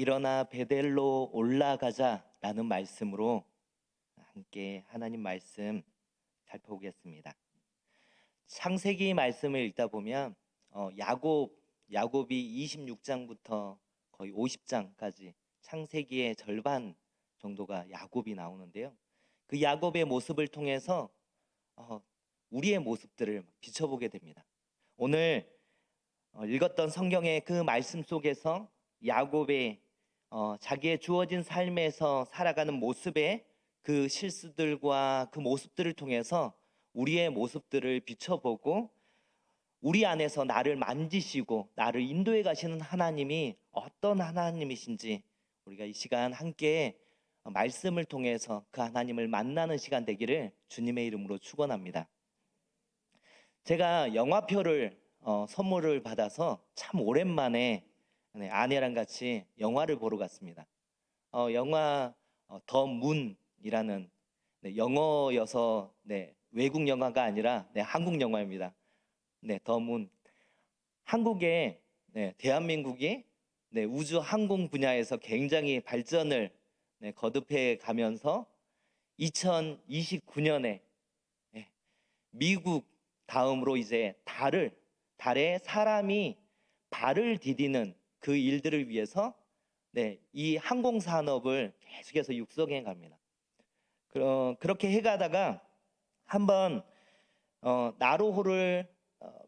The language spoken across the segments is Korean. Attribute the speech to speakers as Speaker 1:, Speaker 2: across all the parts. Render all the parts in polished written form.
Speaker 1: 일어나 베델로 올라가자라는 말씀으로 함께 하나님 말씀 살펴보겠습니다. 창세기 말씀을 읽다 보면 야곱이 26장부터 거의 50장까지 창세기의 절반 정도가 야곱이 나오는데요. 그 야곱의 모습을 통해서 우리의 모습들을 비춰보게 됩니다. 오늘 읽었던 성경의 그 말씀 속에서 야곱의 자기의 주어진 삶에서 살아가는 모습의 그 실수들과 그 모습들을 통해서 우리의 모습들을 비춰보고 우리 안에서 나를 만지시고 나를 인도해 가시는 하나님이 어떤 하나님이신지 우리가 이 시간 함께 말씀을 통해서 그 하나님을 만나는 시간 되기를 주님의 이름으로 축원합니다. 제가 영화표를 선물을 받아서 참 오랜만에 아내랑 같이 영화를 보러 갔습니다. 영화 더 문이라는 영어여서 외국 영화가 아니라 한국 영화입니다. 더 문. 한국에 대한민국이 우주 항공 분야에서 굉장히 발전을 거듭해 가면서 2029년에 미국 다음으로 이제 달에 사람이 발을 디디는 그 일들을 위해서 이 항공 산업을 계속해서 육성해 갑니다. 그렇게 해가다가 한번 나로호를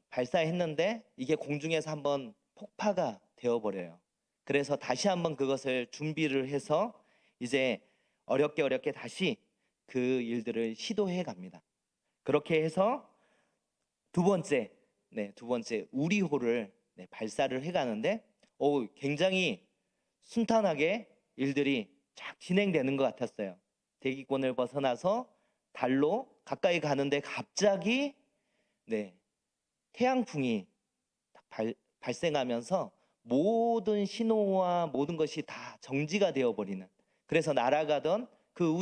Speaker 1: 발사했는데 이게 공중에서 한번 폭파가 되어버려요. 그래서 다시 한번 그것을 준비를 해서 이제 어렵게 다시 그 일들을 시도해 갑니다. 그렇게 해서 두 번째 우리호를 발사를 해가는데 굉장히 순탄하게 일들이 쫙 진행되는 것 같았어요. 대기권을 벗어나서 달로 가까이 가는데 갑자기 태양풍이 발생하면서 모든 신호와 모든 것이 다 정지가 되어버리는, 그래서 날아가던 그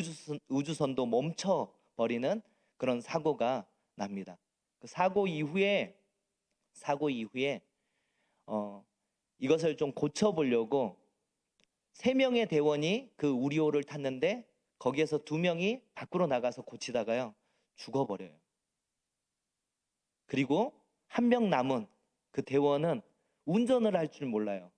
Speaker 1: 우주선도 멈춰버리는 그런 사고가 납니다. 그 사고 이후에 이것을 좀 고쳐보려고 3명의 대원이 그 우리호를 탔는데 거기에서 2명이 밖으로 나가서 고치다가요 죽어버려요. 그리고 1명 남은 그 대원은 운전을 할 줄 몰라요.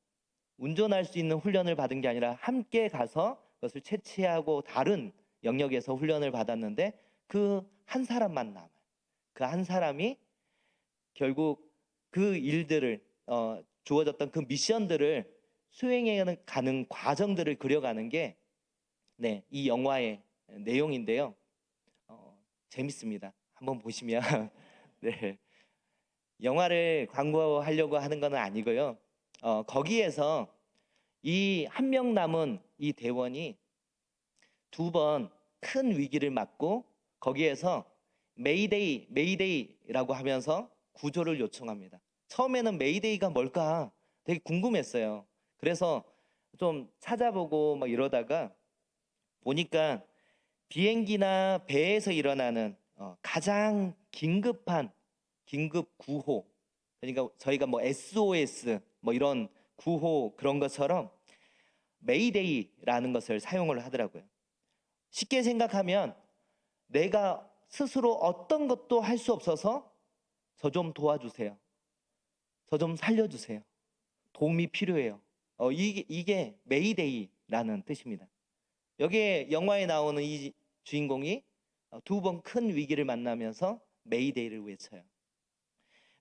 Speaker 1: 운전할 수 있는 훈련을 받은 게 아니라 함께 가서 그것을 채취하고 다른 영역에서 훈련을 받았는데 그 한 사람만 남아요. 그 한 사람이 결국 그 일들을 주어졌던 그 미션들을 수행해 가는 과정들을 그려가는 게 이 영화의 내용인데요. 재밌습니다. 한번 보시면 영화를 광고하려고 하는 건 아니고요. 거기에서 이 1명 남은 이 대원이 2번 큰 위기를 맞고 거기에서 메이데이라고 하면서 구조를 요청합니다. 처음에는 메이데이가 뭘까 되게 궁금했어요. 그래서 좀 찾아보고 막 이러다가 보니까 비행기나 배에서 일어나는 가장 긴급한 긴급 구호, 그러니까 저희가 뭐 SOS 뭐 이런 구호 그런 것처럼 메이데이라는 것을 사용을 하더라고요. 쉽게 생각하면 내가 스스로 어떤 것도 할 수 없어서 저 좀 도와주세요. 저 좀 살려주세요. 도움이 필요해요. 이게 메이데이라는 뜻입니다. 여기에 영화에 나오는 이 주인공이 2번 큰 위기를 만나면서 메이데이를 외쳐요.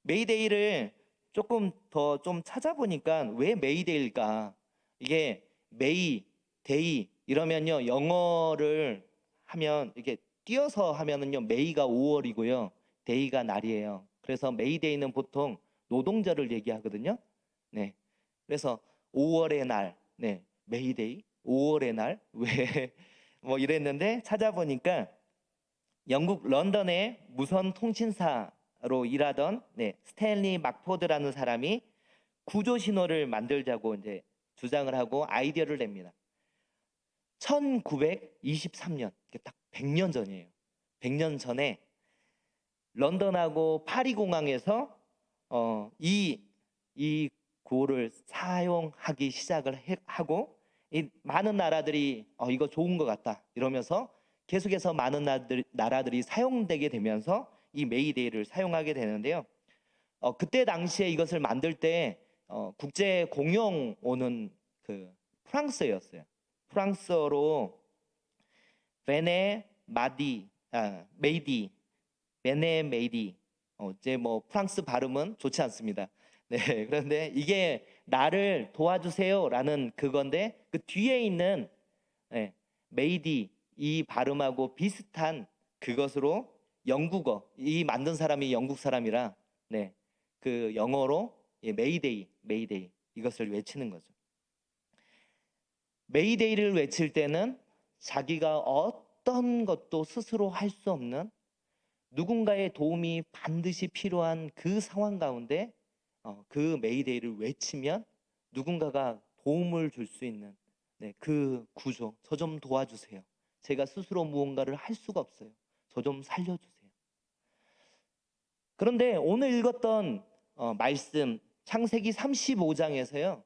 Speaker 1: 메이데이를 조금 더 좀 찾아보니까 왜 메이데이일까? 이게 메이, 데이 이러면요 영어를 하면 이렇게 띄어서 하면은요 메이가 5월이고요 데이가 날이에요. 그래서 메이데이는 보통 노동절을 얘기하거든요. 그래서 5월의 날, 메이데이, 5월의 날 왜 뭐 이랬는데 찾아보니까 영국 런던의 무선 통신사로 일하던 스탠리 막포드라는 사람이 구조 신호를 만들자고 이제 주장을 하고 아이디어를 냅니다. 1923년, 딱 100년 전이에요. 100년 전에 런던하고 파리 공항에서 이 구호를 사용하기 시작을 하고 이 많은 나라들이 이거 좋은 것 같다 이러면서 계속해서 많은 나라들이 사용되게 되면서 이 메이데이를 사용하게 되는데요. 그때 당시에 이것을 만들 때 국제 공용어는 그 프랑스였어요. 프랑스어로 베네 마디 메이디 베네 메이디 이제 뭐 프랑스 발음은 좋지 않습니다. 네, 그런데 이게 나를 도와주세요라는 그건데 그 뒤에 있는 메이디 이 발음하고 비슷한 그것으로 영국어 이 만든 사람이 영국 사람이라 그 영어로 메이데이 이것을 외치는 거죠. 메이데이를 외칠 때는 자기가 어떤 것도 스스로 할 수 없는 누군가의 도움이 반드시 필요한 그 상황 가운데 그 메이데이를 외치면 누군가가 도움을 줄 수 있는 그 구조. 저 좀 도와주세요. 제가 스스로 무언가를 할 수가 없어요. 저 좀 살려주세요. 그런데 오늘 읽었던 말씀 창세기 35장에서요.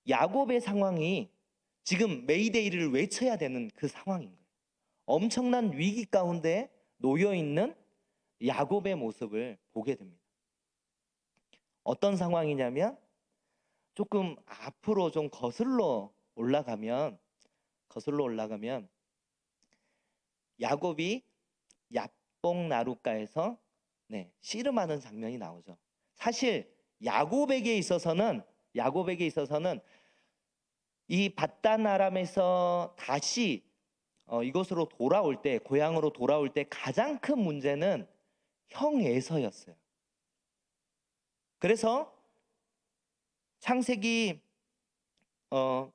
Speaker 1: 야곱의 상황이 지금 메이데이를 외쳐야 되는 그 상황인 거예요. 엄청난 위기 가운데 놓여 있는 야곱의 모습을 보게 됩니다. 어떤 상황이냐면 조금 앞으로 좀 거슬러 올라가면 야곱이 야복 나룻가에서 씨름하는 장면이 나오죠. 사실 야곱에게 있어서는 이 밧단 아람에서 다시 이곳으로 돌아올 때 고향으로 돌아올 때 가장 큰 문제는 형 에서였어요. 그래서 창세기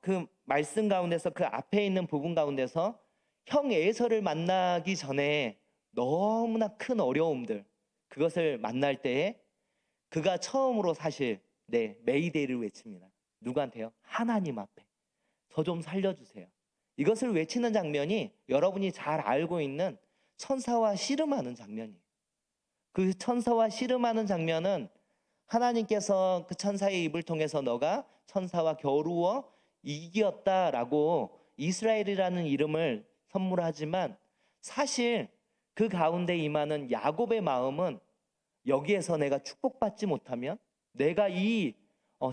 Speaker 1: 그 말씀 가운데서 그 앞에 있는 부분 가운데서 형 에서를 만나기 전에 너무나 큰 어려움들 그것을 만날 때에 그가 처음으로 사실 메이데이를 외칩니다. 누구한테요? 하나님 앞에. 저 좀 살려주세요. 이것을 외치는 장면이 여러분이 잘 알고 있는 천사와 씨름하는 장면이에요. 그 천사와 씨름하는 장면은 하나님께서 그 천사의 입을 통해서 너가 천사와 겨루어 이겼다라고 이스라엘이라는 이름을 선물하지만 사실 그 가운데 임하는 야곱의 마음은 여기에서 내가 축복받지 못하면 내가 이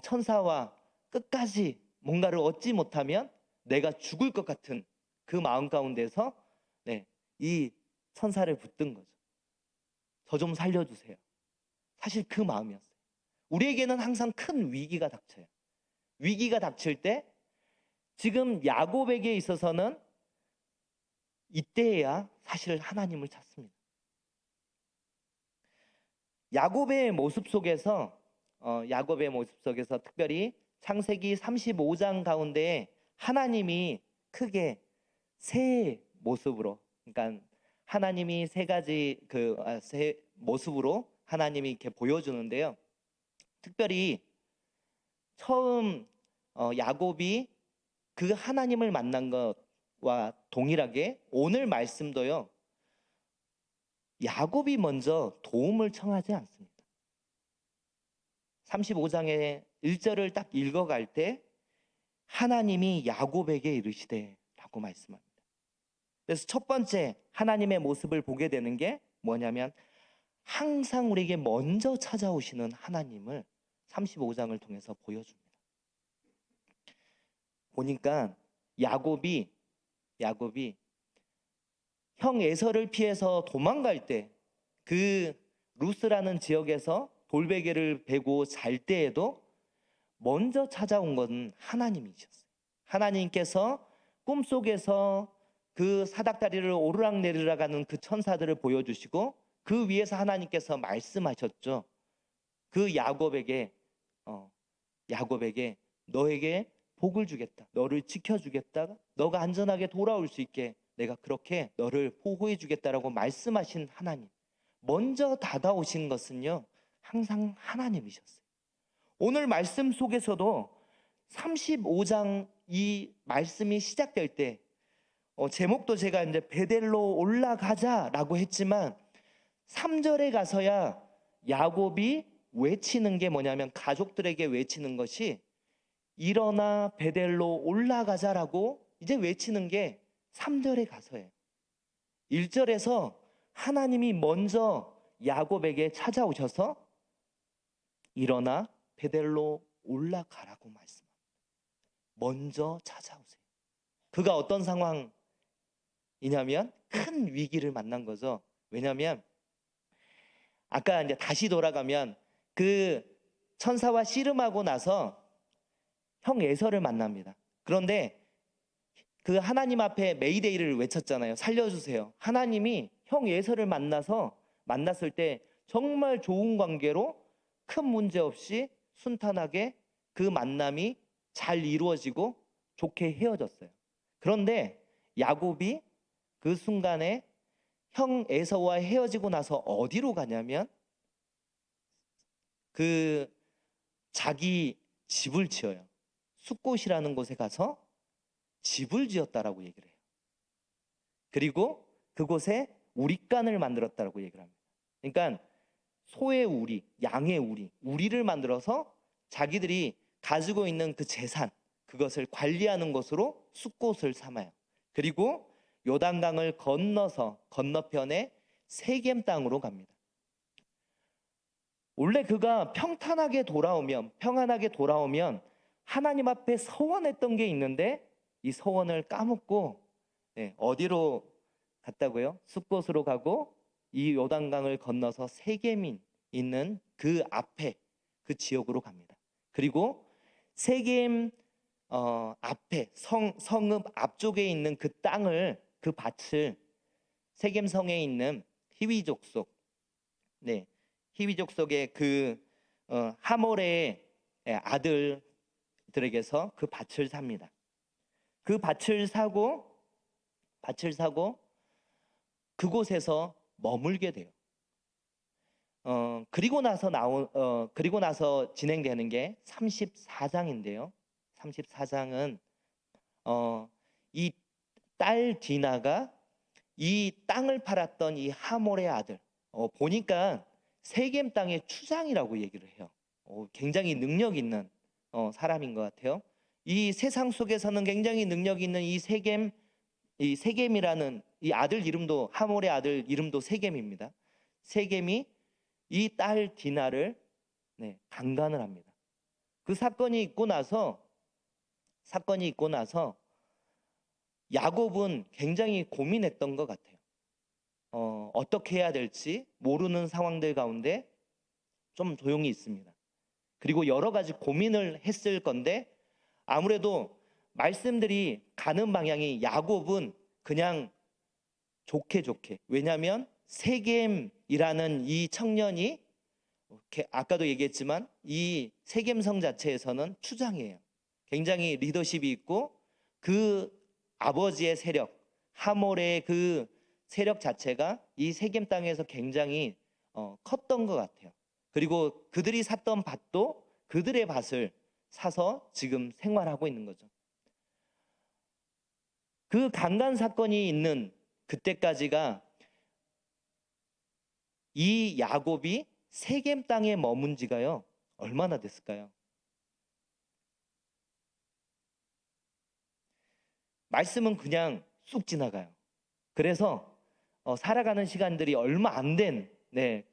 Speaker 1: 천사와 끝까지 뭔가를 얻지 못하면 내가 죽을 것 같은 그 마음 가운데서 이 천사를 붙든 거죠. 저 좀 살려주세요. 사실 그 마음이었어요. 우리에게는 항상 큰 위기가 닥쳐요. 위기가 닥칠 때 지금 야곱에게 있어서는 이때야 사실 하나님을 찾습니다. 야곱의 모습 속에서 특별히 창세기 35장 가운데 하나님이 크게 세 모습으로, 그러니까 하나님이 세 가지 세 모습으로 하나님이 이렇게 보여주는데요. 특별히 처음 야곱이 그 하나님을 만난 것과 동일하게 오늘 말씀도요. 야곱이 먼저 도움을 청하지 않습니다. 35장의 1절을 딱 읽어갈 때 하나님이 야곱에게 이르시되 라고 말씀합니다. 그래서 첫 번째 하나님의 모습을 보게 되는 게 뭐냐면 항상 우리에게 먼저 찾아오시는 하나님을 35장을 통해서 보여줍니다. 보니까 야곱이 형 에서를 피해서 도망갈 때 그 루스라는 지역에서 돌베개를 베고 잘 때에도 먼저 찾아온 것은 하나님이셨어요. 하나님께서 꿈속에서 그 사닥다리를 오르락내리락 하는 그 천사들을 보여주시고 그 위에서 하나님께서 말씀하셨죠. 그 야곱에게 너에게 복을 주겠다. 너를 지켜주겠다. 너가 안전하게 돌아올 수 있게 내가 그렇게 너를 보호해 주겠다라고 말씀하신 하나님. 먼저 다가오신 것은요. 항상 하나님이셨어요. 오늘 말씀 속에서도 35장 이 말씀이 시작될 때 제목도 제가 이제 베델로 올라가자라고 했지만 3절에 가서야 야곱이 외치는 게 뭐냐면 가족들에게 외치는 것이 일어나 베델로 올라가자라고 이제 외치는 게 3절에 가서예요. 1절에서 하나님이 먼저 야곱에게 찾아오셔서 일어나 베델로 올라가라고 말씀합니다. 먼저 찾아오세요. 그가 어떤 상황이냐면 큰 위기를 만난 거죠. 왜냐하면 아까 이제 다시 돌아가면 그 천사와 씨름하고 나서 형 에서를 만납니다. 그런데 그 하나님 앞에 메이데이를 외쳤잖아요. 살려주세요. 하나님이 형 에서를 만났을 때 정말 좋은 관계로 큰 문제 없이 순탄하게 그 만남이 잘 이루어지고 좋게 헤어졌어요. 그런데 야곱이 그 순간에 형 에서와 헤어지고 나서 어디로 가냐면 그 자기 집을 지어요. 숫곳이라는 곳에 가서 집을 지었다라고 얘기를 해요. 그리고 그곳에 우리간을 만들었다라고 얘기를 합니다. 그러니까 소의 우리, 양의 우리를 만들어서 자기들이 가지고 있는 그 재산, 그것을 관리하는 것으로 숫곳을 삼아요. 그리고 요단강을 건너서 건너편에 세겜 땅으로 갑니다. 원래 그가 평안하게 돌아오면 하나님 앞에 서원했던 게 있는데 이 서원을 까먹고 어디로 갔다고요? 숫곳으로 가고 이 요단강을 건너서 세겜이 있는 그 앞에 그 지역으로 갑니다. 그리고 세겜 앞에 성읍 앞쪽에 있는 그 땅을 그 밭을 세겜 성에 있는 히위 족속 히위 족속의 그 하몰의 아들들에게서 그 밭을 삽니다. 그 밭을 사고 그곳에서 머물게 돼요. 그리고 나서 진행되는 게 34장인데요. 34장은 이 딸 디나가 이 땅을 팔았던 이 하몰의 아들 보니까 세겜 땅의 추장이라고 얘기를 해요. 굉장히 능력 있는 사람인 것 같아요. 이 세상 속에서는 굉장히 능력 있는 이 세겜이라는 이 아들 이름도 하몰의 아들 이름도 세겜입니다. 세겜이 이 딸 디나를 강간을 합니다. 그 사건이 있고 나서 야곱은 굉장히 고민했던 것 같아요. 어떻게 해야 될지 모르는 상황들 가운데 좀 조용히 있습니다. 그리고 여러 가지 고민을 했을 건데 아무래도 말씀들이 가는 방향이 야곱은 그냥 좋게 왜냐하면 세겜이라는 이 청년이 아까도 얘기했지만 이 세겜성 자체에서는 추장이에요. 굉장히 리더십이 있고 그 아버지의 세력 하몰의 그 세력 자체가 이 세겜 땅에서 굉장히 컸던 것 같아요. 그리고 그들이 샀던 밭도 그들의 밭을 사서 지금 생활하고 있는 거죠. 그 강간 사건이 있는 그때까지가 이 야곱이 세겜 땅에 머문 지가요 얼마나 됐을까요? 말씀은 그냥 쑥 지나가요. 그래서 살아가는 시간들이 얼마 안 된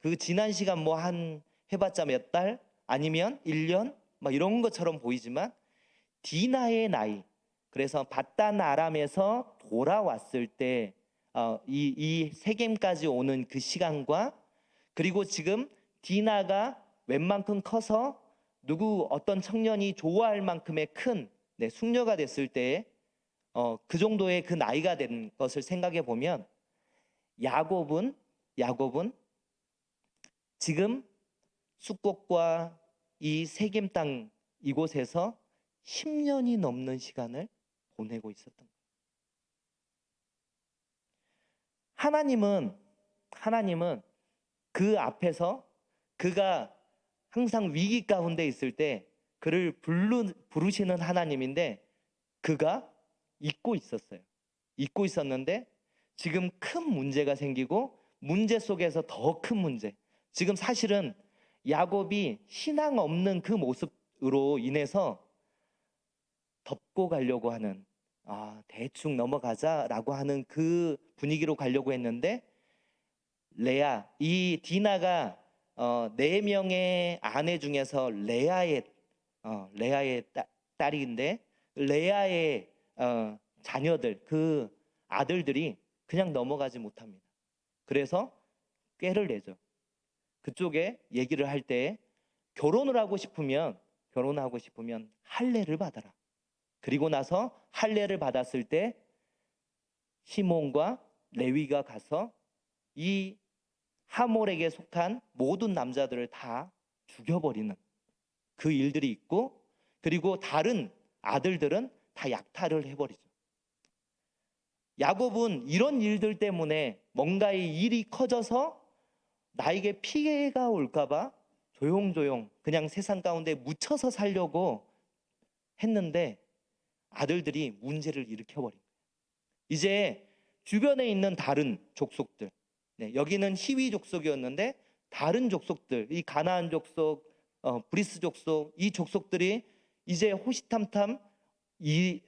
Speaker 1: 그 지난 시간 뭐 한 해봤자 몇 달 아니면 1년 막 이런 것처럼 보이지만 디나의 나이 그래서 바단 아람에서 돌아왔을 때 이 세겜까지 오는 그 시간과 그리고 지금 디나가 웬만큼 커서 어떤 청년이 좋아할 만큼의 큰 숙녀가 됐을 때 그 정도의 그 나이가 된 것을 생각해 보면 야곱은 지금 숫곳과 이 세겜 땅 이곳에서 10년이 넘는 시간을 보내고 있었던 거예요. 하나님은 그 앞에서 그가 항상 위기 가운데 있을 때 그를 부르시는 하나님인데 그가 잊고 있었는데 지금 큰 문제가 생기고 문제 속에서 더 큰 문제. 지금 사실은 야곱이 신앙 없는 그 모습으로 인해서 덮고 가려고 하는, 대충 넘어가자라고 하는 그 분위기로 가려고 했는데, 이 디나가 네 명의 아내 중에서 레아의 딸인데, 레아의 자녀들, 그 아들들이 그냥 넘어가지 못합니다. 그래서 꾀를 내죠. 그쪽에 얘기를 할 때 결혼하고 싶으면 할례를 받아라. 그리고 나서 할례를 받았을 때 시몬과 레위가 가서 이 하몰에게 속한 모든 남자들을 다 죽여버리는 그 일들이 있고, 그리고 다른 아들들은 다 약탈을 해버리죠. 야곱은 이런 일들 때문에 뭔가의 일이 커져서 나에게 피해가 올까봐 조용조용 그냥 세상 가운데 묻혀서 살려고 했는데, 아들들이 문제를 일으켜버린 거예요. 이제 주변에 있는 다른 족속들, 여기는 히위 족속이었는데 다른 족속들, 이 가나안 족속, 브리스 족속, 이 족속들이 이제 호시탐탐 이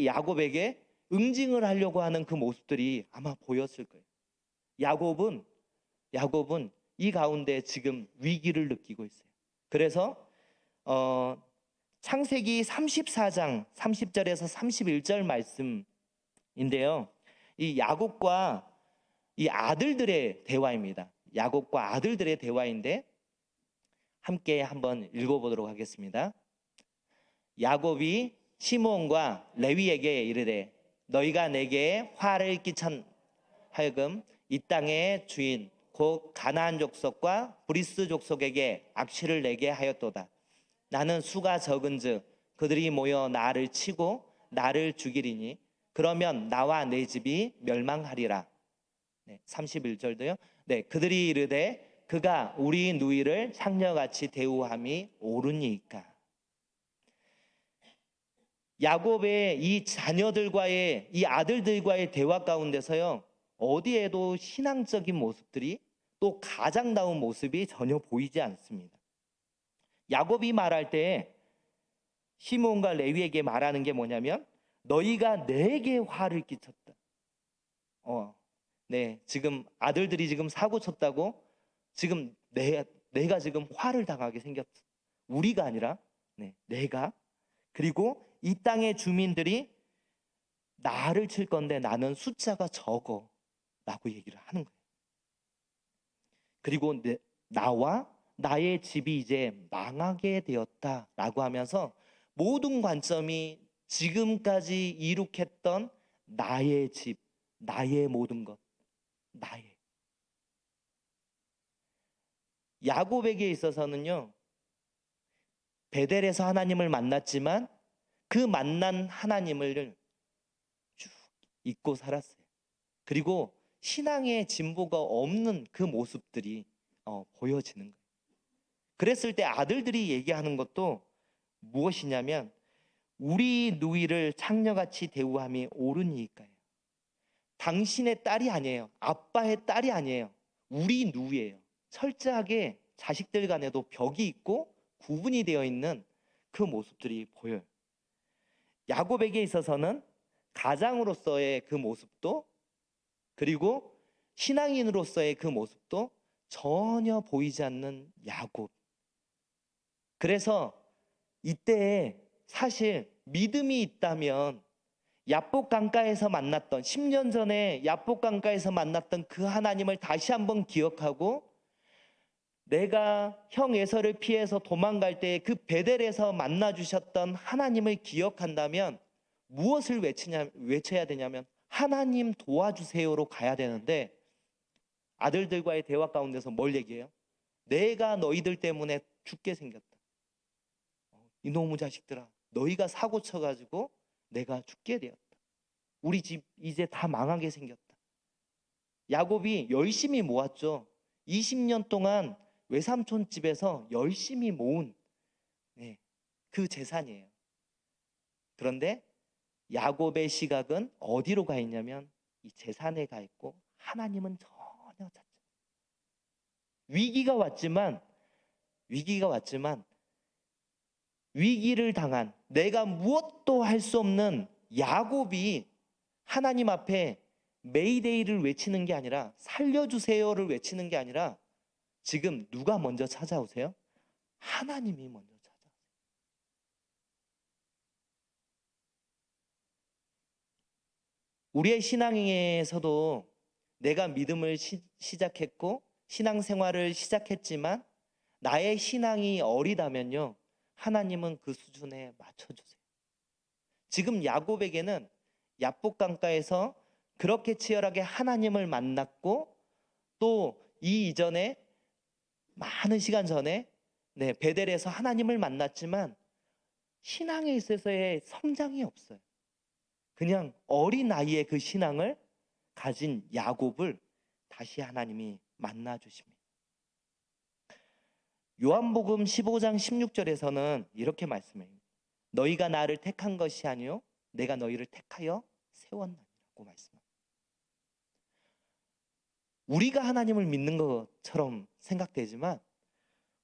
Speaker 1: 야곱에게 응징을 하려고 하는 그 모습들이 아마 보였을 거예요. 야곱은 이 가운데 지금 위기를 느끼고 있어요. 그래서 창세기 34장 30절에서 31절 말씀인데요. 이 야곱과 이 아들들의 대화입니다. 야곱과 아들들의 대화인데 함께 한번 읽어보도록 하겠습니다. 야곱이 시므온과 레위에게 이르되 너희가 내게 화를 끼친 하여금 이 땅의 주인 곧 가나안 족속과 브리스 족속에게 악취를 내게 하였도다. 나는 수가 적은즉 그들이 모여 나를 치고 나를 죽이리니 그러면 나와 내 집이 멸망하리라. 31절도요. 그들이 이르되 그가 우리 누이를 상녀같이 대우함이 옳으니까. 야곱의 이 자녀들과의 이 아들들과의 대화 가운데서요, 어디에도 신앙적인 모습들이, 또 가장다운 모습이 전혀 보이지 않습니다. 야곱이 말할 때 시므온과 레위에게 말하는 게 뭐냐면 너희가 내게 화를 끼쳤다. 지금 아들들이 지금 사고 쳤다고 지금 내가 지금 화를 당하게 생겼어. 우리가 아니라 내가. 그리고 이 땅의 주민들이 나를 칠 건데 나는 숫자가 적어 라고 얘기를 하는 거예요. 그리고 나와 나의 집이 이제 망하게 되었다라고 하면서 모든 관점이 지금까지 이룩했던 나의 집, 나의 모든 것, 나의. 야곱에게 있어서는요, 베델에서 하나님을 만났지만 그 만난 하나님을 쭉 잊고 살았어요. 그리고 신앙의 진보가 없는 그 모습들이 보여지는 거예요. 그랬을 때 아들들이 얘기하는 것도 무엇이냐면 우리 누이를 창녀같이 대우함이 옳으니까요. 당신의 딸이 아니에요. 아빠의 딸이 아니에요. 우리 누이예요. 철저하게 자식들 간에도 벽이 있고 구분이 되어 있는 그 모습들이 보여요. 야곱에게 있어서는 가장으로서의 그 모습도, 그리고 신앙인으로서의 그 모습도 전혀 보이지 않는 야곱. 그래서 이때에 사실 믿음이 있다면 야복 강가에서 만났던 10년 전에 야복 강가에서 만났던 그 하나님을 다시 한번 기억하고, 내가 형 에서를 피해서 도망갈 때 그 베델에서 만나 주셨던 하나님을 기억한다면 무엇을 외쳐야 되냐면 하나님 도와주세요로 가야 되는데, 아들들과의 대화 가운데서 뭘 얘기해요? 내가 너희들 때문에 죽게 생겼다. 이놈의 자식들아, 너희가 사고 쳐가지고 내가 죽게 되었다. 우리 집 이제 다 망하게 생겼다. 야곱이 열심히 모았죠. 20년 동안 외삼촌 집에서 열심히 모은 그 재산이에요. 그런데 야곱의 시각은 어디로 가 있냐면 이 재산에 가 있고 하나님은 전혀 찾지. 위기가 왔지만 위기를 당한 내가 무엇도 할 수 없는 야곱이 하나님 앞에 메이데이를 외치는 게 아니라 살려주세요를 외치는 게 아니라 지금 누가 먼저 찾아오세요? 하나님이 먼저 찾아오세요. 우리의 신앙에서도 내가 믿음을 시작했고 신앙생활을 시작했지만 나의 신앙이 어리다면요, 하나님은 그 수준에 맞춰주세요. 지금 야곱에게는 야복강가에서 그렇게 치열하게 하나님을 만났고 또 이 이전에 많은 시간 전에 베델에서 하나님을 만났지만 신앙에 있어서의 성장이 없어요. 그냥 어린 나이에 그 신앙을 가진 야곱을 다시 하나님이 만나 주십니다. 요한복음 15장 16절에서는 이렇게 말씀해요. 너희가 나를 택한 것이 아니요 내가 너희를 택하여 세웠나니라고 말씀합니다. 우리가 하나님을 믿는 것처럼 생각되지만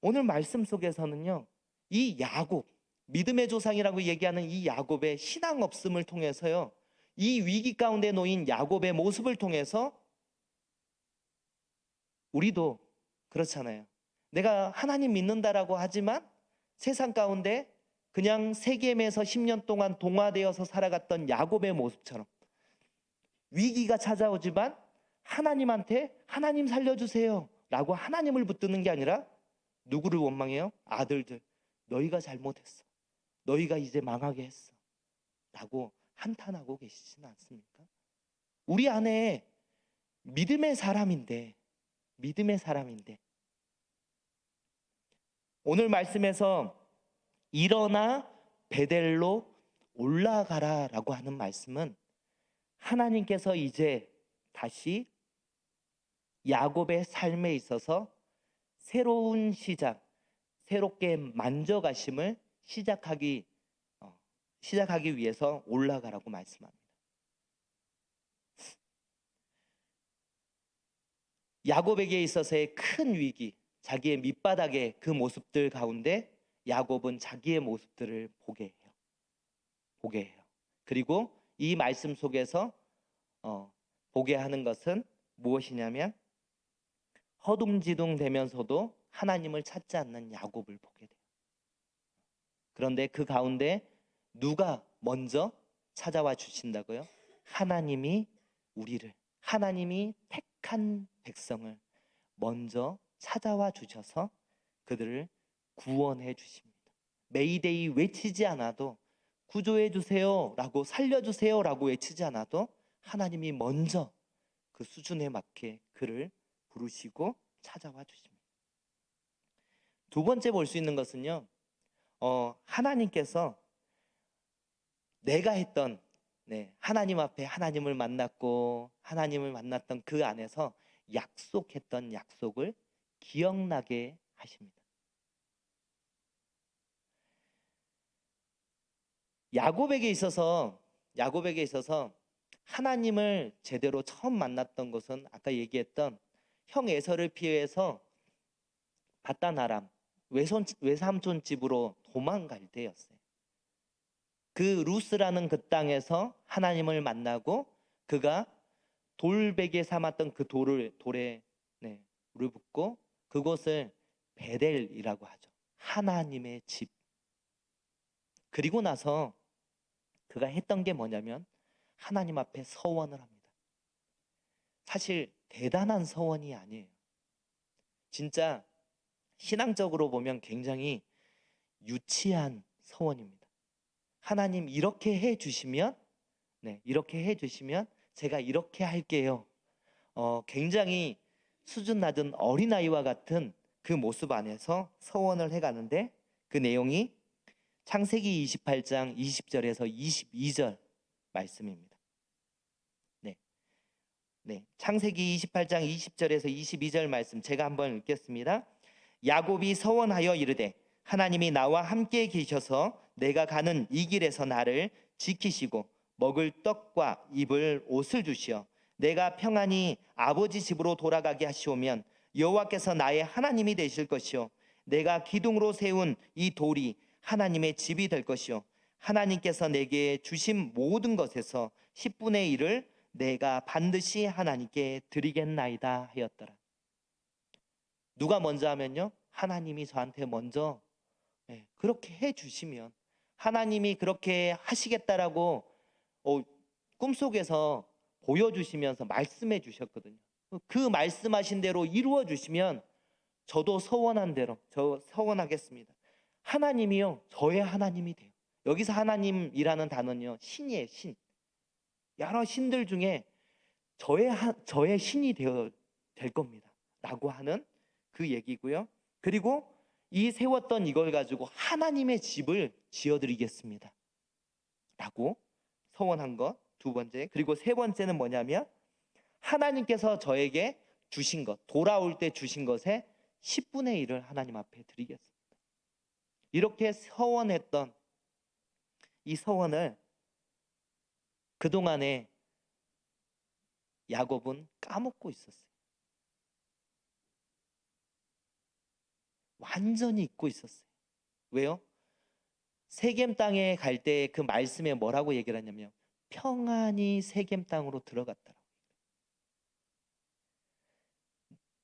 Speaker 1: 오늘 말씀 속에서는요, 이 야곱, 믿음의 조상이라고 얘기하는 이 야곱의 신앙 없음을 통해서요, 이 위기 가운데 놓인 야곱의 모습을 통해서 우리도 그렇잖아요. 내가 하나님 믿는다라고 하지만 세상 가운데 그냥 세겜에서 10년 동안 동화되어서 살아갔던 야곱의 모습처럼 위기가 찾아오지만 하나님한테 하나님 살려주세요 라고 하나님을 붙드는 게 아니라 누구를 원망해요? 아들들, 너희가 잘못했어. 너희가 이제 망하게 했어 라고 한탄하고 계시지는 않습니까? 우리 안에 믿음의 사람인데 오늘 말씀에서 일어나 베델로 올라가라 라고 하는 말씀은 하나님께서 이제 다시 야곱의 삶에 있어서 새로운 시작, 새롭게 만져가심을 시작하기 위해서 올라가라고 말씀합니다. 야곱에게 있어서의 큰 위기, 자기의 밑바닥의 그 모습들 가운데 야곱은 자기의 모습들을 보게 해요. 그리고 이 말씀 속에서 보게 하는 것은 무엇이냐면 허둥지둥 되면서도 하나님을 찾지 않는 야곱을 보게 돼요. 그런데 그 가운데 누가 먼저 찾아와 주신다고요? 하나님이 택한 백성을 먼저 찾아와 주셔서 그들을 구원해 주십니다. 메이데이 외치지 않아도 구조해 주세요 라고 살려주세요 라고 외치지 않아도 하나님이 먼저 그 수준에 맞게 그를 부르시고 찾아와 주십니다. 두 번째 볼 수 있는 것은요, 하나님께서 내가 했던 하나님 앞에 하나님을 만났고 하나님을 만났던 그 안에서 약속했던 약속을 기억나게 하십니다. 야곱에게 있어서 하나님을 제대로 처음 만났던 것은 아까 얘기했던 형 에서를 피해서 바단 아람 외삼촌 집으로 도망갈 때였어요. 그 루스라는 그 땅에서 하나님을 만나고 그가 돌베개 삼았던 그 돌에 물을 붓고 그곳을 베델이라고 하죠. 하나님의 집. 그리고 나서 그가 했던 게 뭐냐면 하나님 앞에 서원을 합니다. 사실 대단한 서원이 아니에요. 진짜 신앙적으로 보면 굉장히 유치한 서원입니다. 하나님 이렇게 해주시면 제가 이렇게 할게요. 굉장히 수준 낮은 어린아이와 같은 그 모습 안에서 서원을 해가는데 그 내용이 창세기 28장 20절에서 22절 말씀입니다. 창세기 28장 20절에서 22절 말씀 제가 한번 읽겠습니다. 야곱이 서원하여 이르되 하나님이 나와 함께 계셔서 내가 가는 이 길에서 나를 지키시고 먹을 떡과 입을 옷을 주시어 내가 평안히 아버지 집으로 돌아가게 하시오면 여호와께서 나의 하나님이 되실 것이요 내가 기둥으로 세운 이 돌이 하나님의 집이 될 것이요 하나님께서 내게 주신 모든 것에서 10분의 1을 내가 반드시 하나님께 드리겠나이다 하였더라. 누가 먼저 하면요? 하나님이 저한테 먼저 그렇게 해 주시면, 하나님이 그렇게 하시겠다라고 꿈속에서 보여주시면서 말씀해 주셨거든요. 그 말씀하신 대로 이루어 주시면 저도 서원한 대로 저 서원하겠습니다. 하나님이요 저의 하나님이 돼요. 여기서 하나님이라는 단어는요 신이에요. 신. 여러 신들 중에 저의 신이 되어 될 겁니다 라고 하는 그 얘기고요. 그리고 이 세웠던 이걸 가지고 하나님의 집을 지어드리겠습니다 라고 서원한 것 두 번째. 그리고 세 번째는 뭐냐면 하나님께서 저에게 주신 것, 돌아올 때 주신 것의 10분의 1을 하나님 앞에 드리겠습니다. 이렇게 서원했던 이 서원을 그동안에 야곱은 까먹고 있었어요. 완전히 잊고 있었어요. 왜요? 세겜 땅에 갈 때 그 말씀에 뭐라고 얘기를 하냐면 평안히 세겜 땅으로 들어갔더라고요.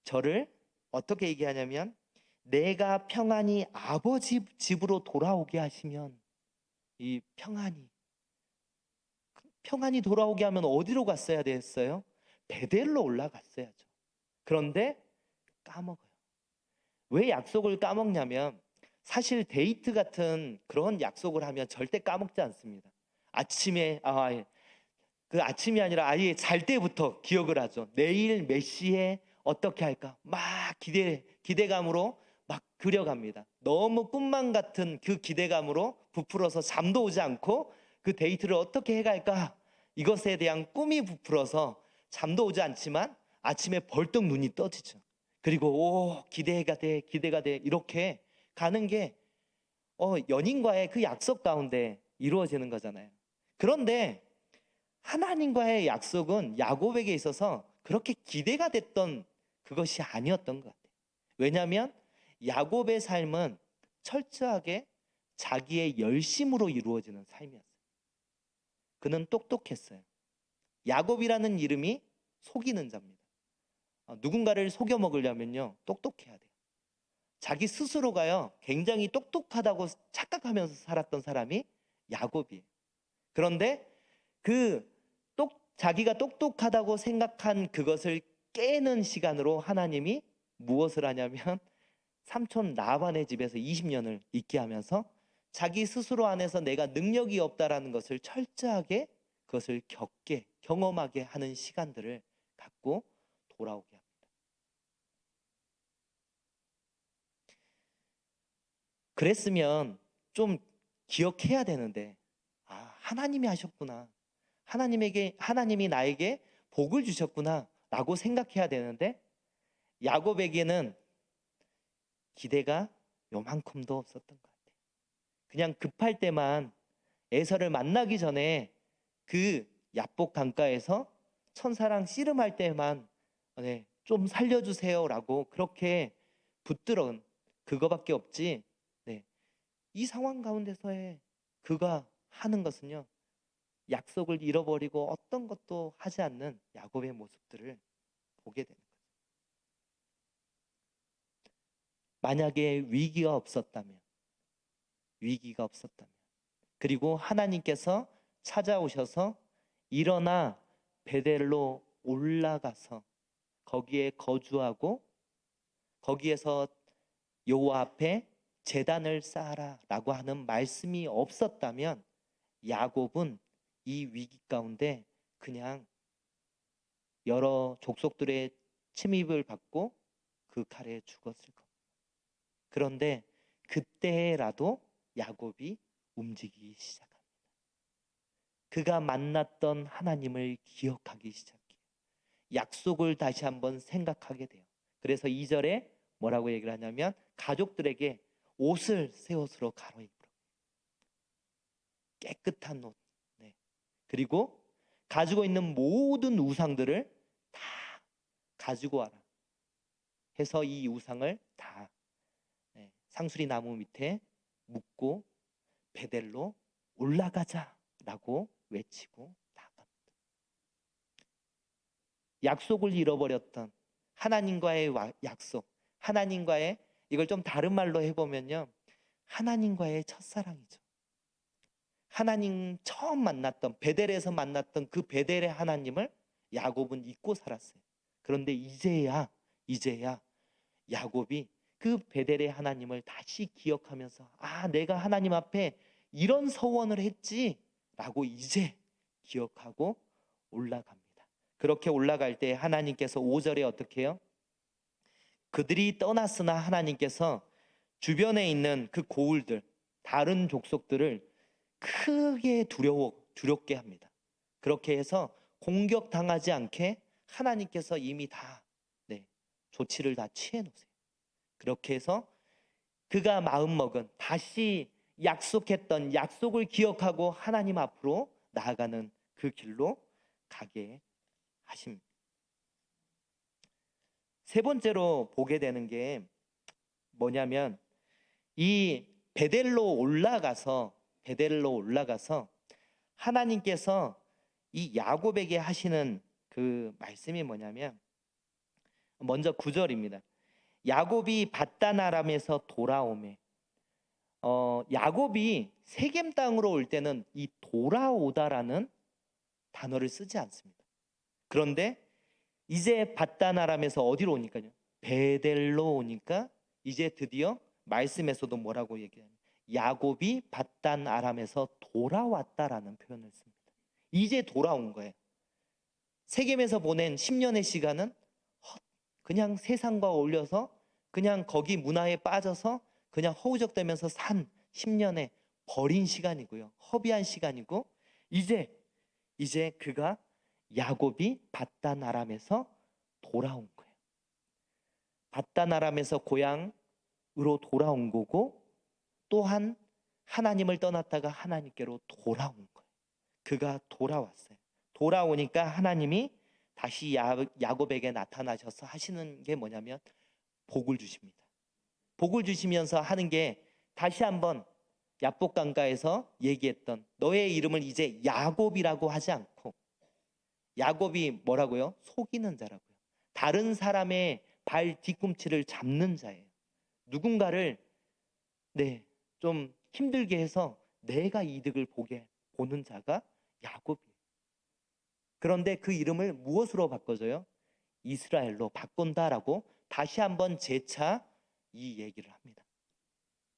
Speaker 1: 저를 어떻게 얘기하냐면 내가 평안히 아버지 집으로 돌아오게 하시면, 이 평안히 돌아오게 하면 어디로 갔어야 됐어요? 베델로 올라갔어야죠. 그런데 까먹어요. 왜 약속을 까먹냐면 사실 데이트 같은 그런 약속을 하면 절대 까먹지 않습니다. 아침에 그 아침이 아니라 아예 잘 때부터 기억을 하죠. 내일 몇 시에 어떻게 할까 막 기대감으로 막 그려갑니다. 너무 꿈만 같은 그 기대감으로 부풀어서 잠도 오지 않고 그 데이트를 어떻게 해갈까 이것에 대한 꿈이 부풀어서 잠도 오지 않지만 아침에 벌떡 눈이 떠지죠. 그리고 기대가 돼 이렇게 가는 게 연인과의 그 약속 가운데 이루어지는 거잖아요. 그런데 하나님과의 약속은 야곱에게 있어서 그렇게 기대가 됐던 그것이 아니었던 것 같아요. 왜냐하면 야곱의 삶은 철저하게 자기의 열심으로 이루어지는 삶이었어요. 그는 똑똑했어요. 야곱이라는 이름이 속이는 자입니다. 누군가를 속여 먹으려면요 똑똑해야 돼요. 자기 스스로가요 굉장히 똑똑하다고 착각하면서 살았던 사람이 야곱이에요. 그런데 자기가 똑똑하다고 생각한 그것을 깨는 시간으로 하나님이 무엇을 하냐면 삼촌 라반의 집에서 20년을 있게 하면서 자기 스스로 안에서 내가 능력이 없다라는 것을 철저하게 그것을 경험하게 하는 시간들을 갖고 돌아오게 합니다. 그랬으면 좀 기억해야 되는데 하나님이 하셨구나, 하나님이 나에게 복을 주셨구나 라고 생각해야 되는데 야곱에게는 기대가 요만큼도 없었던 것 같아요. 그냥 급할 때만 에서를 만나기 전에 그 야복 강가에서 천사랑 씨름할 때만 좀 살려주세요 라고 그렇게 붙들은 그거밖에 없지. 이 상황 가운데서의 그가 하는 것은요 약속을 잃어버리고 어떤 것도 하지 않는 야곱의 모습들을 보게 되는 거죠. 만약에 위기가 없었다면 그리고 하나님께서 찾아오셔서 일어나 베델로 올라가서 거기에 거주하고 거기에서 여호와 앞에 제단을 쌓아라 라고 하는 말씀이 없었다면 야곱은 이 위기 가운데 그냥 여러 족속들의 침입을 받고 그 칼에 죽었을 겁니다. 그런데 그때라도 야곱이 움직이기 시작합니다. 그가 만났던 하나님을 기억하기 시작해요. 약속을 다시 한번 생각하게 돼요. 그래서 2절에 뭐라고 얘기를 하냐면 가족들에게 옷을 새 옷으로 갈아입으라. 깨끗한 옷. 그리고 가지고 있는 모든 우상들을 다 가지고 와라 해서 이 우상을 다 상수리 나무 밑에 묻고 베델로 올라가자라고 외치고 나갑니다. 약속을 잃어버렸던 하나님과의 약속, 하나님과의, 이걸 좀 다른 말로 해보면요, 하나님과의 첫사랑이죠. 하나님 처음 만났던, 베델에서 만났던 그 베델의 하나님을 야곱은 잊고 살았어요. 그런데 이제야 야곱이 그 베델의 하나님을 다시 기억하면서, 아, 내가 하나님 앞에 이런 서원을 했지 라고 이제 기억하고 올라갑니다. 그렇게 올라갈 때 하나님께서 5절에 어떻게 해요? 그들이 떠났으나 하나님께서 주변에 있는 그 고울들, 다른 족속들을 크게 두렵게 합니다. 그렇게 해서 공격당하지 않게 하나님께서 이미 다 조치를 다 취해 놓으세요. 그렇게 해서 그가 마음먹은, 다시 약속했던 약속을 기억하고 하나님 앞으로 나아가는 그 길로 가게 하십니다. 세 번째로 보게 되는 게 뭐냐면, 이 베델로 올라가서 하나님께서 이 야곱에게 하시는 그 말씀이 뭐냐면, 먼저 9절입니다. 야곱이 밧단 아람에서 돌아오매. 야곱이 세겜 땅으로 올 때는 이 돌아오다라는 단어를 쓰지 않습니다. 그런데 이제 밧단 아람에서 어디로 오니까요? 베델로 오니까 이제 드디어 말씀에서도 뭐라고 얘기하냐면 야곱이 밧단 아람에서 돌아왔다라는 표현을 씁니다. 이제 돌아온 거예요. 세겜에서 보낸 10년의 시간은 그냥 세상과 어울려서 그냥 거기 문화에 빠져서 그냥 허우적대면서 산 10년의 버린 시간이고요. 허비한 시간이고, 이제 그가 야곱이 밧단 아람에서 돌아온 거예요. 밧단 아람에서 고향으로 돌아온 거고, 또한 하나님을 떠났다가 하나님께로 돌아온 거예요. 그가 돌아왔어요. 돌아오니까 하나님이 다시 야곱에게 나타나셔서 하시는 게 뭐냐면 복을 주십니다. 복을 주시면서 하는 게, 다시 한번 야복강가에서 얘기했던 너의 이름을 이제 야곱이라고 하지 않고, 야곱이 뭐라고요? 속이는 자라고요. 다른 사람의 발 뒤꿈치를 잡는 자예요. 누군가를 좀 힘들게 해서 내가 이득을 보는 자가 야곱이에요. 그런데 그 이름을 무엇으로 바꿔줘요? 이스라엘로 바꾼다라고 다시 한번 재차 이 얘기를 합니다.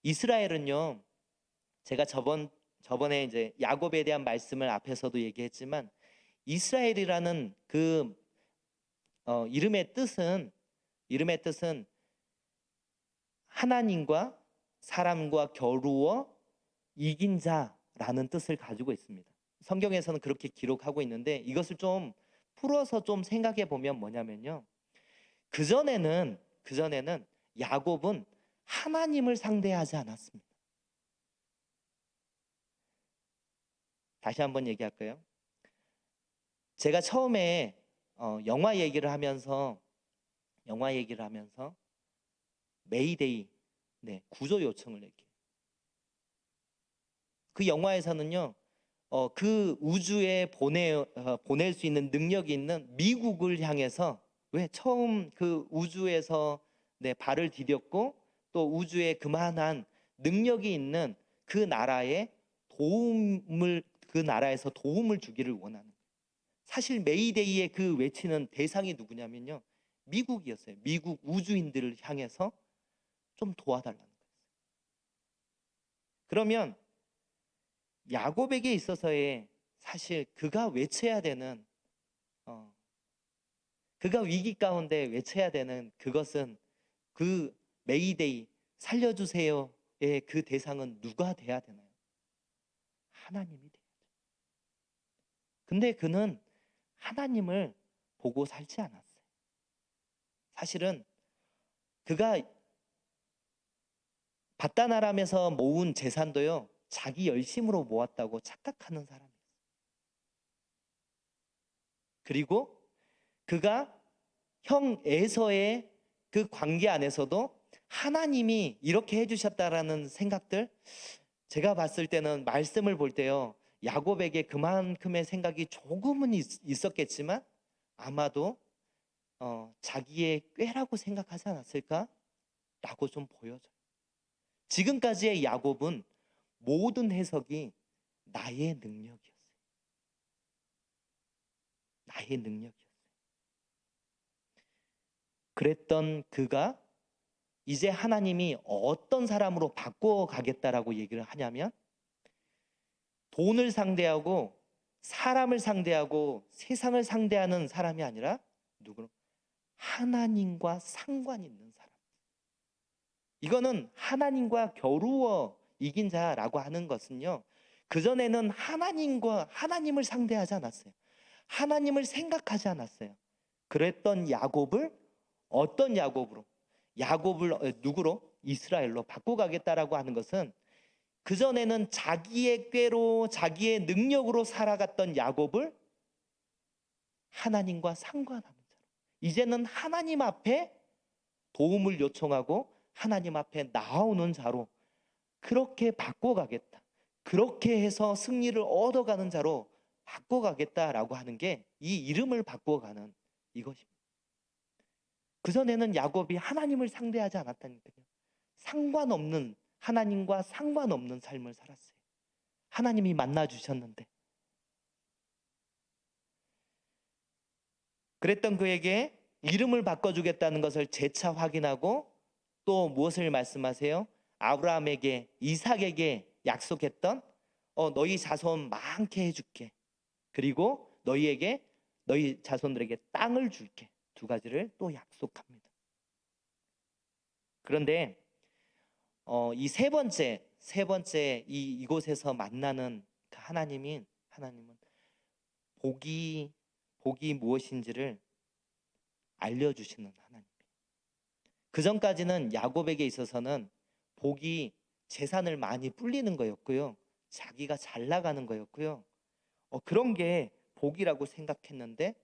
Speaker 1: 이스라엘은요, 제가 저번에 이제 야곱에 대한 말씀을 앞에서도 얘기했지만, 이스라엘이라는 그 이름의 뜻은 하나님과 사람과 겨루어 이긴 자라는 뜻을 가지고 있습니다. 성경에서는 그렇게 기록하고 있는데, 이것을 좀 풀어서 좀 생각해 보면 뭐냐면요, 그전에는 야곱은 하나님을 상대하지 않았습니다. 다시 한번 얘기할까요? 제가 처음에 영화 얘기를 하면서 메이데이, 구조 요청을 했어요. 그 영화에서는요, 그 우주에 보낼 수 있는 능력이 있는 미국을 향해서, 왜 처음 그 우주에서 발을 디뎠고 또 우주에 그만한 능력이 있는 그 나라에서 도움을 주기를 원하는 거예요. 사실 메이데이의 그 외치는 대상이 누구냐면요, 미국이었어요. 미국 우주인들을 향해서 좀 도와달라는 거예요. 그러면 야곱에게 있어서의, 사실 그가 외쳐야 되는, 그가 위기 가운데 외쳐야 되는 그것은, 그 메이데이, 살려주세요의 그 대상은 누가 돼야 되나요? 하나님이 돼야죠. 근데 그는 하나님을 보고 살지 않았어요. 사실은 그가 밧단 아람에서 모은 재산도요, 자기 열심으로 모았다고 착각하는 사람이었어요. 그리고 그가 형 에서의 그 관계 안에서도 하나님이 이렇게 해주셨다라는 생각들, 제가 봤을 때는 말씀을 볼 때요, 야곱에게 그만큼의 생각이 조금은 있었겠지만 아마도 자기의 꾀라고 생각하지 않았을까라고 좀 보여져요. 지금까지의 야곱은 모든 해석이 나의 능력이었어요. 나의 능력이었어요. 그랬던 그가 이제 하나님이 어떤 사람으로 바꿔가겠다라고 얘기를 하냐면, 돈을 상대하고 사람을 상대하고 세상을 상대하는 사람이 아니라 누구로? 하나님과 상관 있는 사람. 이거는 하나님과 겨루어 이긴 자라고 하는 것은요, 그전에는 하나님을 상대하지 않았어요. 하나님을 생각하지 않았어요. 그랬던 야곱을 어떤 야곱을 누구로? 이스라엘로 바꿔가겠다라고 하는 것은, 그전에는 자기의 꾀로 자기의 능력으로 살아갔던 야곱을 하나님과 상관하는 자로, 이제는 하나님 앞에 도움을 요청하고 하나님 앞에 나오는 자로 그렇게 바꿔가겠다, 그렇게 해서 승리를 얻어가는 자로 바꿔가겠다라고 하는 게 이 이름을 바꿔가는 이것입니다. 그전에는 야곱이 하나님을 상대하지 않았다니까요. 하나님과 상관없는 삶을 살았어요. 하나님이 만나주셨는데. 그랬던 그에게 이름을 바꿔주겠다는 것을 재차 확인하고, 또 무엇을 말씀하세요? 아브라함에게, 이삭에게 약속했던 너희 자손 많게 해줄게, 그리고 너희 자손들에게 땅을 줄게, 두 가지를 또 약속합니다. 그런데 이 세 번째 이곳에서 만나는 그 하나님은 복이 무엇인지를 알려주시는 하나님. 그 전까지는 야곱에게 있어서는 복이 재산을 많이 불리는 거였고요, 자기가 잘 나가는 거였고요, 그런 게 복이라고 생각했는데,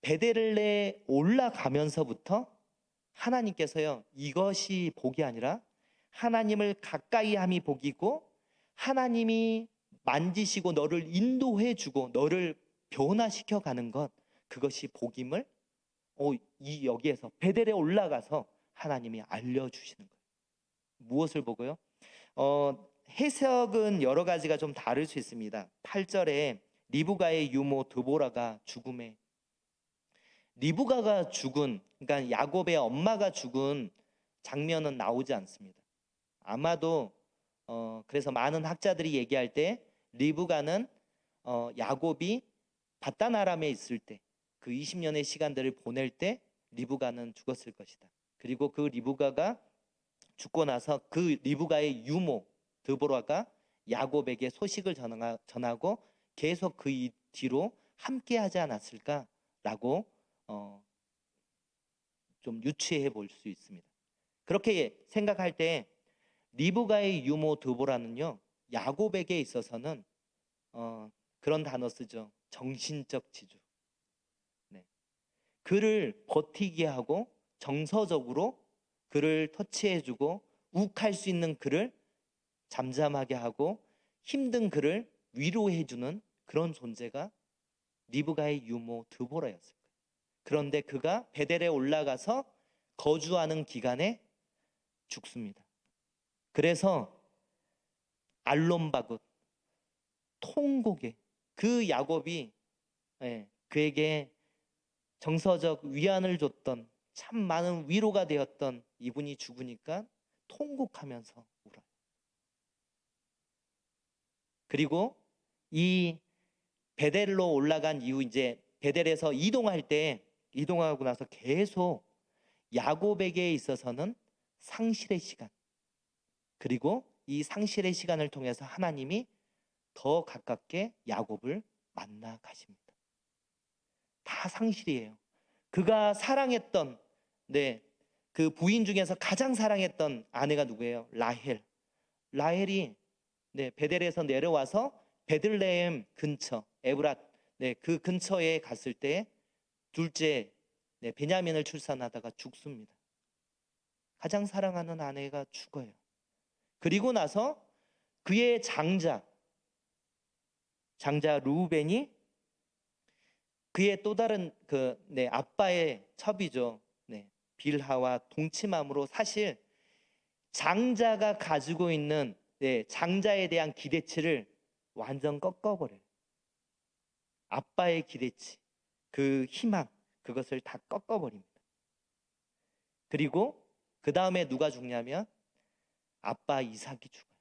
Speaker 1: 베델레에 올라가면서부터 하나님께서요, 이것이 복이 아니라 하나님을 가까이 함이 복이고, 하나님이 만지시고 너를 인도해 주고 너를 변화시켜 가는 것, 그것이 복임을 여기에서 베델에 올라가서 하나님이 알려주시는 거예요. 무엇을 보고요? 해석은 여러 가지가 좀 다를 수 있습니다. 8절에 리브가의 유모 드보라가 죽음에, 리브가가 죽은, 그러니까 야곱의 엄마가 죽은 장면은 나오지 않습니다. 아마도 그래서 많은 학자들이 얘기할 때 리브가는 야곱이 바단 아람에 있을 때, 그 20년의 시간들을 보낼 때 리브가는 죽었을 것이다. 그리고 그 리브가가 죽고 나서 그 리브가의 유모 드보라가 야곱에게 소식을 전하고 계속 그 뒤로 함께하지 않았을까라고 좀 유추해 볼 수 있습니다. 그렇게 생각할 때 리브가의 유모 드보라는요, 야곱에게 있어서는 그런 단어 쓰죠. 정신적 지주. 네. 그를 버티게 하고 정서적으로 그를 터치해주고 욱할 수 있는 그를 잠잠하게 하고 힘든 그를 위로해주는 그런 존재가 리브가의 유모 드보라였을 거예요. 그런데 그가 베델에 올라가서 거주하는 기간에 죽습니다. 그래서 알론바굿, 통곡에, 그 야곱이 그에게 정서적 위안을 줬던, 참 많은 위로가 되었던 이분이 죽으니까 통곡하면서 울어요. 그리고 이 베델로 올라간 이후 이제 베델에서 이동하고 나서 계속 야곱에게 있어서는 상실의 시간, 그리고 이 상실의 시간을 통해서 하나님이 더 가깝게 야곱을 만나 가십니다. 다 상실이에요. 그가 사랑했던 그 부인 중에서 가장 사랑했던 아내가 누구예요? 라헬이 베델에서 내려와서 베들레헴 근처 에브랏 그 근처에 갔을 때 둘째 베냐민을 출산하다가 죽습니다. 가장 사랑하는 아내가 죽어요. 그리고 나서 그의 장자 르우벤이 그의 또 다른 아빠의 첩이죠. 빌하와 동침함으로 사실 장자가 가지고 있는 장자에 대한 기대치를 완전 꺾어버려요. 아빠의 기대치, 그 희망, 그것을 다 꺾어버립니다. 그리고 그 다음에 누가 죽냐면 아빠 이삭이 죽어요.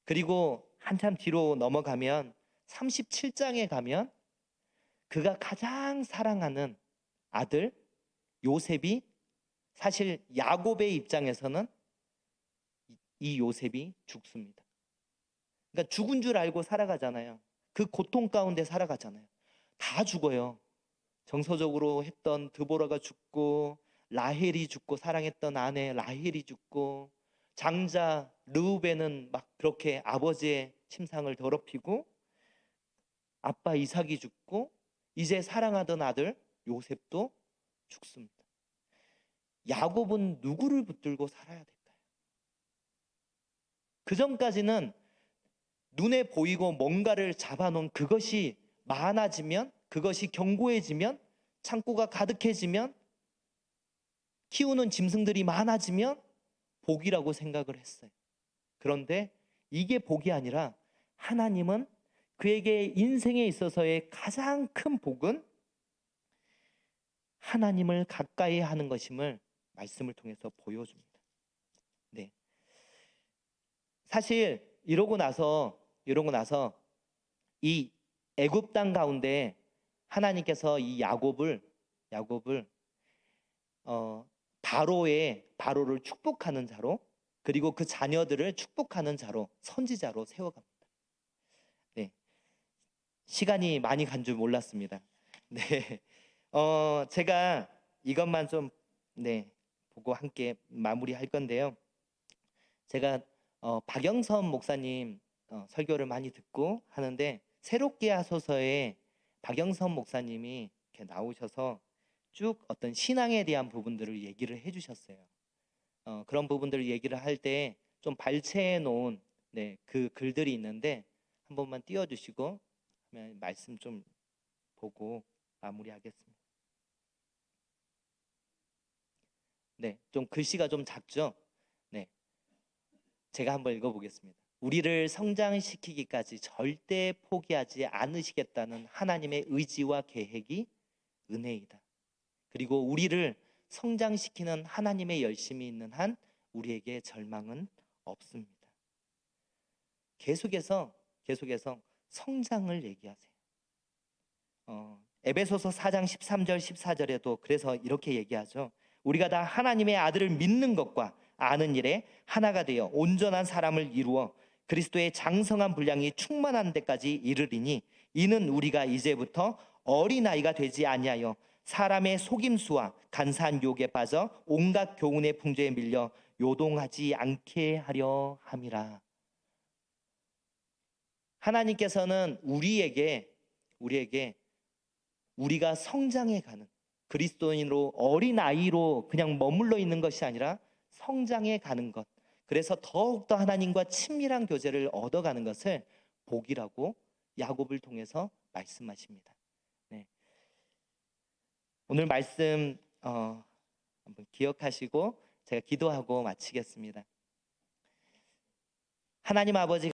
Speaker 1: 그리고 한참 뒤로 넘어가면 37장에 가면 그가 가장 사랑하는 아들 요셉이, 사실 야곱의 입장에서는 이 요셉이 죽습니다. 그러니까 죽은 줄 알고 살아가잖아요. 그 고통 가운데 살아가잖아요. 다 죽어요. 정서적으로 했던 드보라가 죽고, 라헬이 죽고, 사랑했던 아내 라헬이 죽고, 장자 르우벤은 막 그렇게 아버지의 침상을 더럽히고, 아빠 이삭이 죽고, 이제 사랑하던 아들 요셉도 죽습니다. 야곱은 누구를 붙들고 살아야 될까요? 그 전까지는 눈에 보이고 뭔가를 잡아놓은 그것이 많아지면, 그것이 견고해지면, 창고가 가득해지면, 키우는 짐승들이 많아지면 복이라고 생각을 했어요. 그런데 이게 복이 아니라 하나님은 그에게 인생에 있어서의 가장 큰 복은 하나님을 가까이 하는 것임을 말씀을 통해서 보여줍니다. 사실 이러고 나서 이 애굽 땅 가운데 하나님께서 이 야곱을 바로를 축복하는 자로, 그리고 그 자녀들을 축복하는 자로, 선지자로 세워갑니다. 시간이 많이 간 줄 몰랐습니다. 제가 이것만 좀 보고 함께 마무리할 건데요. 제가 박영선 목사님 설교를 많이 듣고 하는데, 새롭게 하소서에 박영선 목사님이 이렇게 나오셔서 쭉 어떤 신앙에 대한 부분들을 얘기를 해주셨어요. 그런 부분들을 얘기를 할 때 좀 발췌해 놓은 그 글들이 있는데, 한 번만 띄워주시고 말씀 좀 보고 마무리하겠습니다. 좀 글씨가 좀 작죠? 제가 한번 읽어보겠습니다. 우리를 성장시키기까지 절대 포기하지 않으시겠다는 하나님의 의지와 계획이 은혜이다. 그리고 우리를 성장시키는 하나님의 열심이 있는 한 우리에게 절망은 없습니다. 계속해서 성장을 얘기하세요. 에베소서 4장 13절 14절에도 그래서 이렇게 얘기하죠. 우리가 다 하나님의 아들을 믿는 것과 아는 일에 하나가 되어 온전한 사람을 이루어 그리스도의 장성한 분량이 충만한 데까지 이르리니, 이는 우리가 이제부터 어린아이가 되지 아니하여 사람의 속임수와 간사한 유혹에 빠져 온갖 교훈의 풍조에 밀려 요동하지 않게 하려 함이라. 하나님께서는 우리에게 우리가 성장해가는 그리스도인으로, 어린아이로 그냥 머물러 있는 것이 아니라 성장해가는 것, 그래서 더욱더 하나님과 친밀한 교제를 얻어가는 것을 복이라고 야곱을 통해서 말씀하십니다. 오늘 말씀 한번 기억하시고 제가 기도하고 마치겠습니다. 하나님 아버지,